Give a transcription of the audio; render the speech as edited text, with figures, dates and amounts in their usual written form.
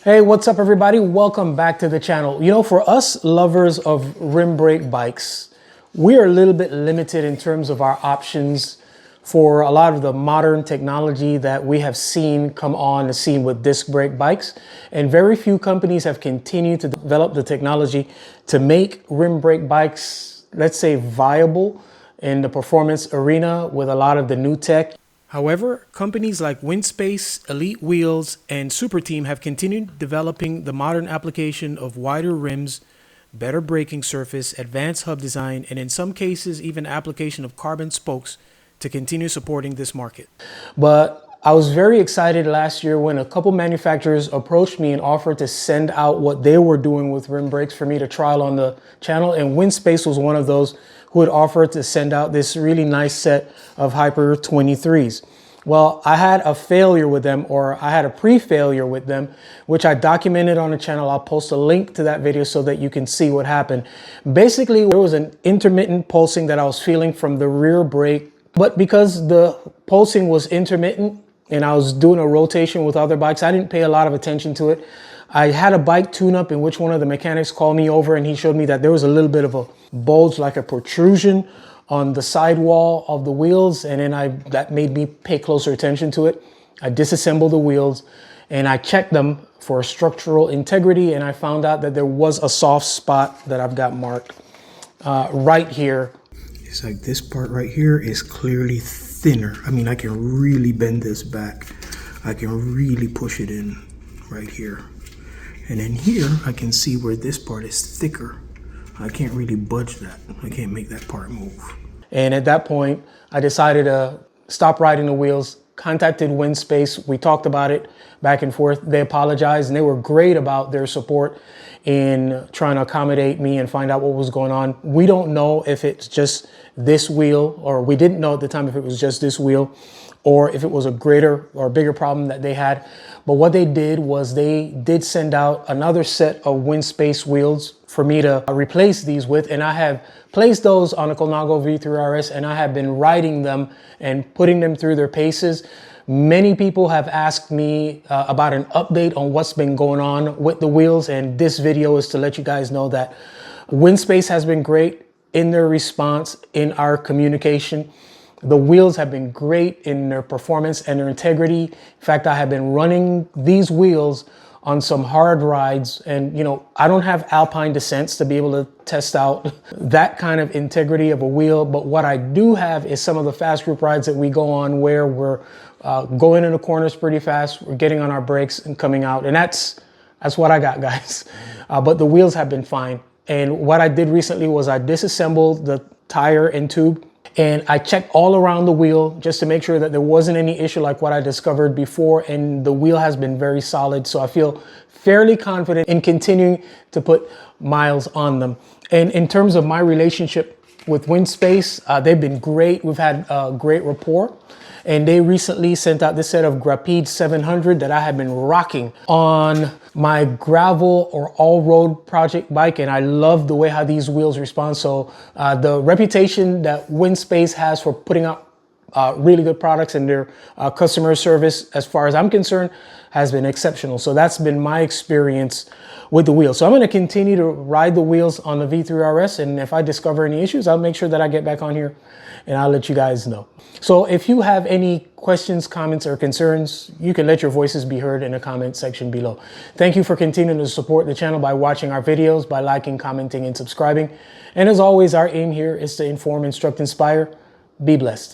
Hey, what's up everybody? Welcome back to the channel. You know, for us lovers of rim brake bikes, we are a little bit limited in terms of our options for a lot of the modern technology that we have seen come on the scene with disc brake bikes. And very few companies have continued to develop the technology to make rim brake bikes, let's say, viable in the performance arena with a lot of the new tech. However, companies like Winspace, Elite Wheels, and Super Team have continued developing the modern application of wider rims, better braking surface, advanced hub design, and in some cases, even application of carbon spokes to continue supporting this market. But I was very excited last year when a couple manufacturers approached me and offered to send out what they were doing with rim brakes for me to trial on the channel. And Winspace was one of those who had offered to send out this really nice set of Hyper 23s. Well, I had a failure with them, or I had a pre-failure with them, which I documented on the channel. I'll post a link to that video so that you can see what happened. Basically, there was an intermittent pulsing that I was feeling from the rear brake, but because the pulsing was intermittent and I was doing a rotation with other bikes, I didn't pay a lot of attention to it. I had a bike tune-up in which one of the mechanics called me over and he showed me that there was a little bit of a bulge, like a protrusion on the sidewall of the wheels, and then that made me pay closer attention to it. I disassembled the wheels and I checked them for structural integrity, and I found out that there was a soft spot that I've got marked right here. It's like this part right here is clearly thinner. I mean, I can really bend this back. I can really push it in right here. And then here, I can see where this part is thicker. I can't really budge that. I can't make that part move. And at that point, I decided to stop riding the wheels, contacted Winspace. We talked about it back and forth. They apologized and they were great about their support in trying to accommodate me and find out what was going on. We don't know if it's just this wheel, or we didn't know at the time if it was just this wheel, or if it was a greater or bigger problem that they had. But what they did was they did send out another set of Winspace wheels for me to replace these with. And I have placed those on a Colnago V3 RS, and I have been riding them and putting them through their paces. Many people have asked me about an update on what's been going on with the wheels. And this video is to let you guys know that Winspace has been great in their response, in our communication. The wheels have been great in their performance and their integrity. In fact, I have been running these wheels on some hard rides, and you know, I don't have alpine descents to be able to test out that kind of integrity of a wheel, but what I do have is some of the fast group rides that we go on where we're going in the corners pretty fast, we're getting on our brakes and coming out, and that's what I got, guys. But the wheels have been fine. And what I did recently was I disassembled the tire and tube, and I checked all around the wheel just to make sure that there wasn't any issue like what I discovered before. And the wheel has been very solid. So I feel fairly confident in continuing to put miles on them. And in terms of my relationship with Winspace, they've been great. We've had a great rapport. And they recently sent out this set of Grapede 700 that I have been rocking on my gravel or all-road project bike. And I love the way how these wheels respond. So the reputation that Winspace has for putting out really good products, and their customer service, as far as I'm concerned, has been exceptional. So that's been my experience with the wheels. So I'm going to continue to ride the wheels on the V3 RS. And if I discover any issues, I'll make sure that I get back on here and I'll let you guys know. So if you have any questions, comments, or concerns, you can let your voices be heard in the comment section below. Thank you for continuing to support the channel by watching our videos, by liking, commenting, and subscribing. And as always, our aim here is to inform, instruct, inspire. Be blessed.